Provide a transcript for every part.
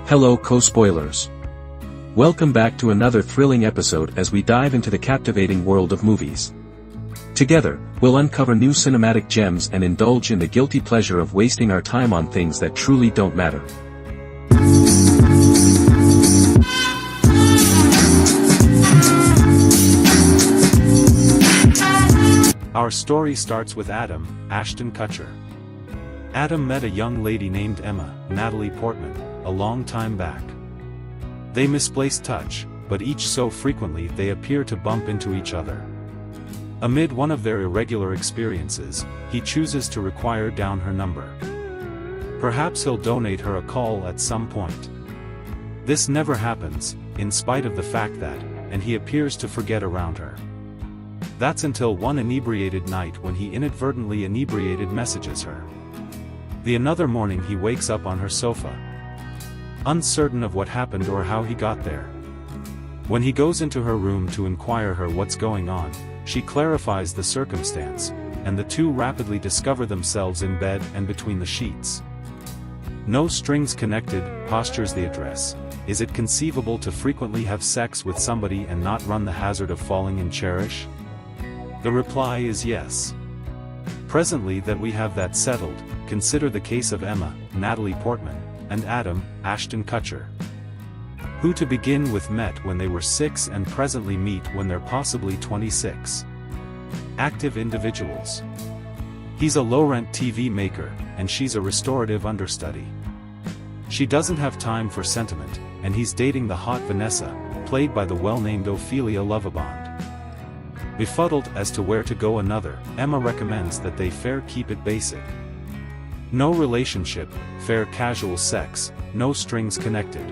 Hello co-spoilers. Welcome back to another thrilling episode as we dive into the captivating world of movies. Together, we'll uncover new cinematic gems and indulge in the guilty pleasure of wasting our time on things that truly don't matter. Our story starts with Adam, Ashton Kutcher. Adam met a young lady named Emma, Natalie Portman, a long time back. They misplaced touch, but each so frequently they appear to bump into each other. Amid one of their irregular experiences, he chooses to require down her number. Perhaps he'll donate her a call at some point. This never happens, in spite of the fact that, and he appears to forget around her. That's until one inebriated night when he inadvertently inebriated messages her. The another morning he wakes up on her sofa, uncertain of what happened or how he got there. When he goes into her room to inquire her what's going on, she clarifies the circumstance, and the two rapidly discover themselves in bed and between the sheets. No strings connected, postures the address. Is it conceivable to frequently have sex with somebody and not run the hazard of falling in cherish? The reply is yes. Presently that we have that settled, consider the case of Emma, Natalie Portman, and Adam, Ashton Kutcher, who to begin with met when they were 6 and presently meet when they're possibly 26. Active individuals. He's a low-rent TV maker, and she's a restorative understudy. She doesn't have time for sentiment, and he's dating the hot Vanessa, played by the well-named Ophelia Lovibond. Befuddled as to where to go another, Emma recommends that they fair keep it basic. No relationship, fair casual sex, no strings connected.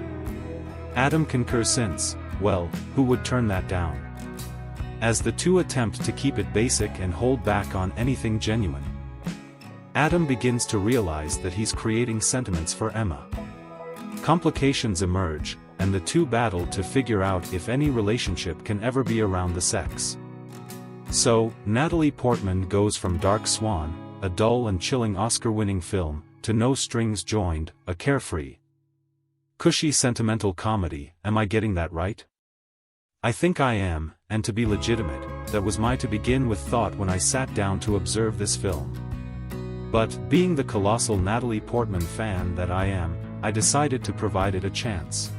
Adam concurs since, well, who would turn that down? As the two attempt to keep it basic and hold back on anything genuine, Adam begins to realize that he's creating sentiments for Emma. Complications emerge, and the two battle to figure out if any relationship can ever be around the sex. So, Natalie Portman goes from Dark Swan, a dull and chilling Oscar-winning film, to No Strings Joined, a carefree, cushy sentimental comedy. Am I getting that right? I think I am, and to be legitimate, that was my to begin with thought when I sat down to observe this film. But, being the colossal Natalie Portman fan that I am, I decided to provide it a chance.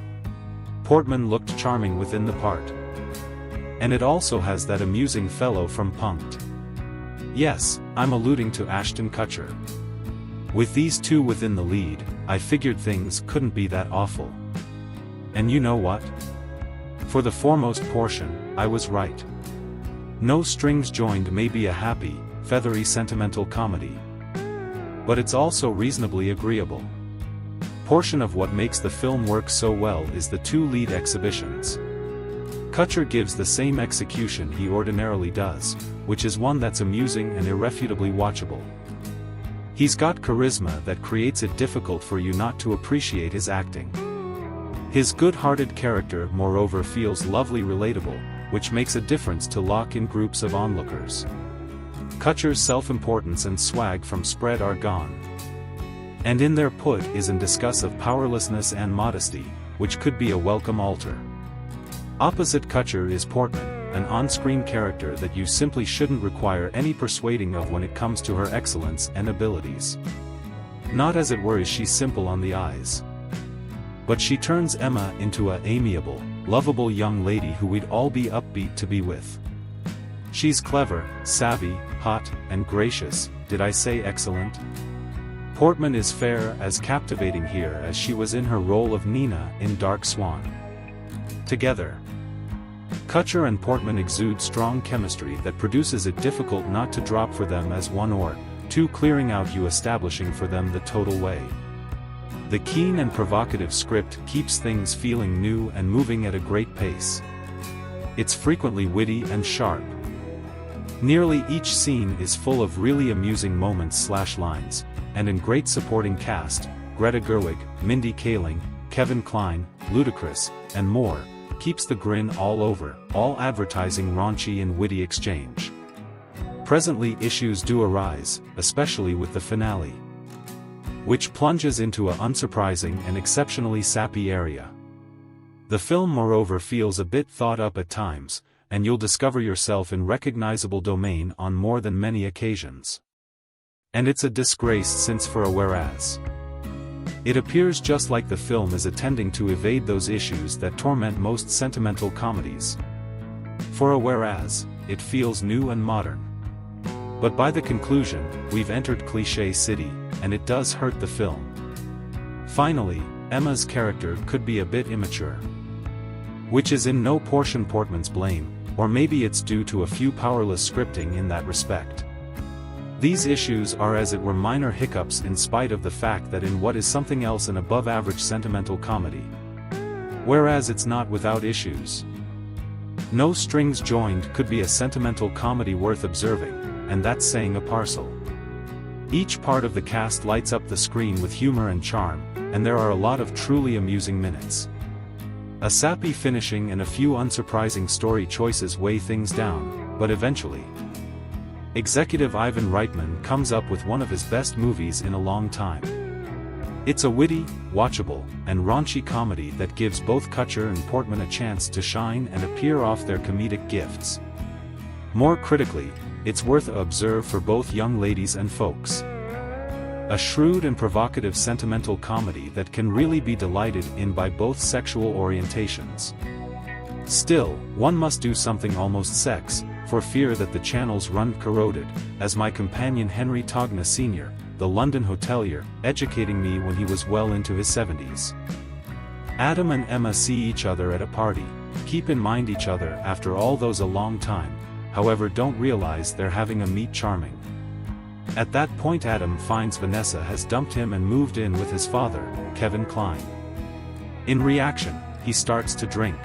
Portman looked charming within the part. And it also has that amusing fellow from Punk'd. Yes, I'm alluding to Ashton Kutcher. With these two within the lead, I figured things couldn't be that awful. And you know what? For the foremost portion, I was right. No Strings Joined may be a happy, feathery sentimental comedy. But it's also reasonably agreeable. Portion of what makes the film work so well is the two lead exhibitions. Kutcher gives the same execution he ordinarily does, which is one that's amusing and irrefutably watchable. He's got charisma that creates it difficult for you not to appreciate his acting. His good-hearted character moreover feels lovely relatable, which makes a difference to lock in groups of onlookers. Kutcher's self-importance and swag from Spread are gone. And in their put is in discuss of powerlessness and modesty, which could be a welcome altar. Opposite Kutcher is Portman, an on-screen character that you simply shouldn't require any persuading of when it comes to her excellence and abilities. Not as it were is she simple on the eyes. But she turns Emma into a amiable, lovable young lady who we'd all be upbeat to be with. She's clever, savvy, hot, and gracious. Did I say excellent? Portman is fair as captivating here as she was in her role of Nina in Dark Swan. Together, Kutcher and Portman exude strong chemistry that produces it difficult not to drop for them as one or two clearing out you establishing for them the total way. The keen and provocative script keeps things feeling new and moving at a great pace. It's frequently witty and sharp. Nearly each scene is full of really amusing moments/lines, and in great supporting cast, Greta Gerwig, Mindy Kaling, Kevin Kline, Ludacris, and more, keeps the grin all over, all advertising raunchy and witty exchange. Presently issues do arise, especially with the finale. which plunges into an unsurprising and exceptionally sappy area. The film moreover feels a bit thought up at times, and you'll discover yourself in recognizable domain on more than many occasions. And it's a disgrace since for a whereas. It appears just like the film is attending to evade those issues that torment most sentimental comedies. For a whereas, it feels new and modern. But by the conclusion, we've entered cliché city, and it does hurt the film. Finally, Emma's character could be a bit immature. Which is in no portion Portman's blame, or maybe it's due to a few powerless scripting in that respect. These issues are as it were minor hiccups in spite of the fact that in what is something else an above-average sentimental comedy. Whereas it's not without issues. No Strings Joined could be a sentimental comedy worth observing, and that's saying a parcel. Each part of the cast lights up the screen with humor and charm, and there are a lot of truly amusing minutes. A sappy finishing and a few unsurprising story choices weigh things down, but eventually, executive Ivan Reitman comes up with one of his best movies in a long time. It's a witty, watchable, and raunchy comedy that gives both Kutcher and Portman a chance to shine and appear off their comedic gifts. More critically, it's worth a observe for both young ladies and folks. A shrewd and provocative sentimental comedy that can really be delighted in by both sexual orientations. Still, one must do something almost sex, for fear that the channels run corroded, as my companion Henry Togna Sr., the London hotelier, educating me when he was well into his 70s. Adam and Emma see each other at a party, keep in mind each other after all those a long time, however don't realize they're having a meet charming. At that point Adam finds Vanessa has dumped him and moved in with his father, Kevin Kline. In reaction, he starts to drink.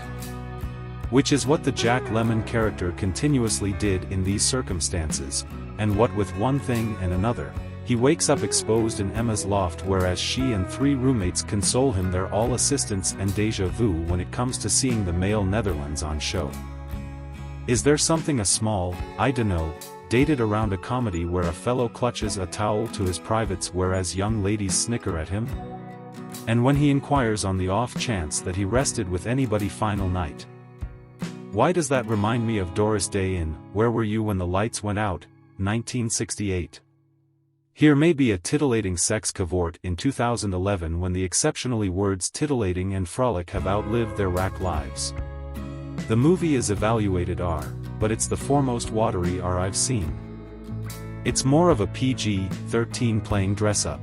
Which is what the Jack Lemmon character continuously did in these circumstances, and what with one thing and another, he wakes up exposed in Emma's loft whereas she and 3 roommates console him they're all assistants and déjà vu when it comes to seeing the male Netherlands on show. Is there something a small, I dunno, dated around a comedy where a fellow clutches a towel to his privates whereas young ladies snicker at him? And when he inquires on the off chance that he rested with anybody final night. Why does that remind me of Doris Day in Where Were You When the Lights Went Out, 1968? Here may be a titillating sex cavort in 2011 when the exceptionally words titillating and frolic have outlived their rack lives. The movie is evaluated R, but it's the foremost watery R I've seen. It's more of a PG-13 playing dress-up.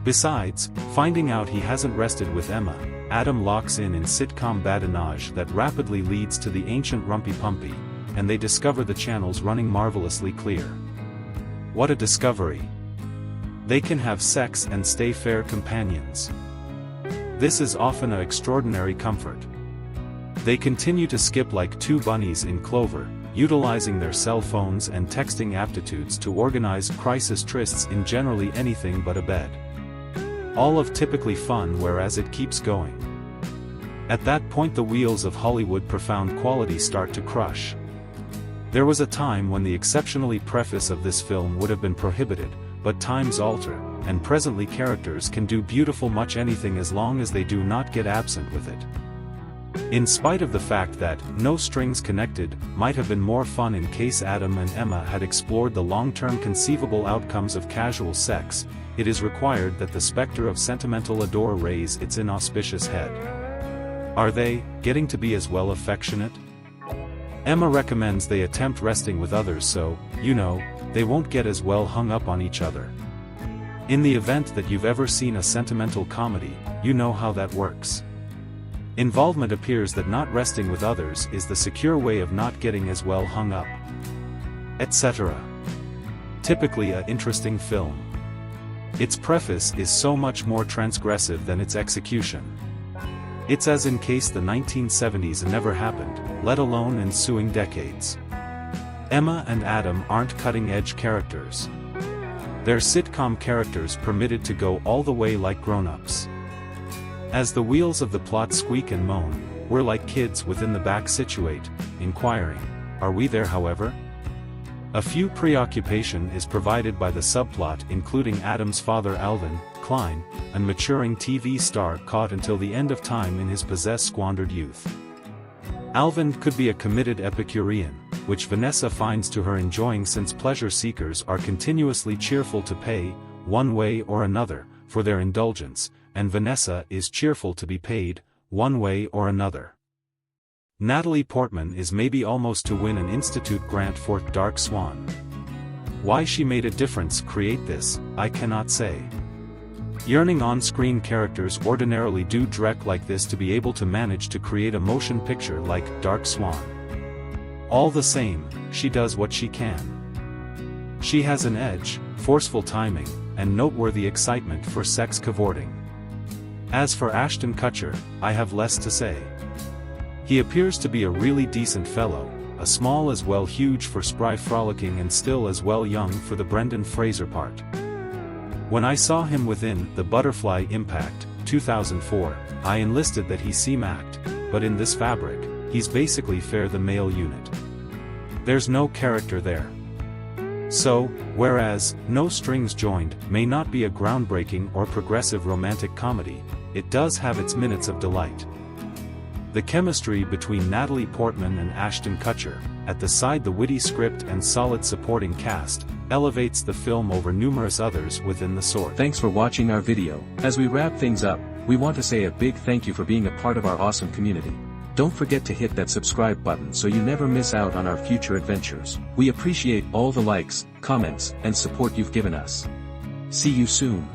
Besides, finding out he hasn't rested with Emma, Adam locks in sitcom badinage that rapidly leads to the ancient Rumpy Pumpy, and they discover the channels running marvelously clear. What a discovery! They can have sex and stay fair companions. This is often an extraordinary comfort. They continue to skip like 2 bunnies in clover, utilizing their cell phones and texting aptitudes to organize crisis trysts in generally anything but a bed. All of typically fun whereas it keeps going. At that point the wheels of Hollywood profound quality start to crush. There was a time when the exceptionally preface of this film would have been prohibited, but times alter, and presently characters can do beautiful much anything as long as they do not get absent with it. In spite of the fact that No Strings Connected might have been more fun in case Adam and Emma had explored the long-term conceivable outcomes of casual sex, it is required that the specter of sentimental adore raise its inauspicious head. Are they getting to be as well affectionate? Emma recommends they attempt resting with others so, you know, they won't get as well hung up on each other. In the event that you've ever seen a sentimental comedy, you know how that works. Involvement appears that not resting with others is the secure way of not getting as well hung up. Etc. Typically an interesting film. Its preface is so much more transgressive than its execution. It's as in case the 1970s never happened, let alone ensuing decades. Emma and Adam aren't cutting-edge characters. They're sitcom characters permitted to go all the way like grown-ups. As the wheels of the plot squeak and moan, we're like kids within the back situate, inquiring, are we there however? A few preoccupation is provided by the subplot including Adam's father Alvin, Klein, an maturing TV star caught until the end of time in his squandered youth. Alvin could be a committed Epicurean, which Vanessa finds to her enjoying since pleasure seekers are continuously cheerful to pay, one way or another, for their indulgence, and Vanessa is cheerful to be paid, one way or another. Natalie Portman is maybe almost to win an Institute grant for Dark Swan. Why she made a difference create this, I cannot say. Yearning on-screen characters ordinarily do direct like this to be able to manage to create a motion picture like Dark Swan. All the same, she does what she can. She has an edge, forceful timing, and noteworthy excitement for sex cavorting. As for Ashton Kutcher, I have less to say. He appears to be a really decent fellow, a small as well huge for spry frolicking and still as well young for the Brendan Fraser part. When I saw him within The Butterfly Impact, 2004, I enlisted that he seem act, but in this fabric, he's basically fair the male unit. There's no character there. So, whereas No Strings Joined may not be a groundbreaking or progressive romantic comedy, it does have its minutes of delight. The chemistry between Natalie Portman and Ashton Kutcher, at the side the witty script and solid supporting cast, elevates the film over numerous others within the sort. Thanks for watching our video. As we wrap things up, we want to say a big thank you for being a part of our awesome community. Don't forget to hit that subscribe button so you never miss out on our future adventures. We appreciate all the likes, comments, and support you've given us. See you soon.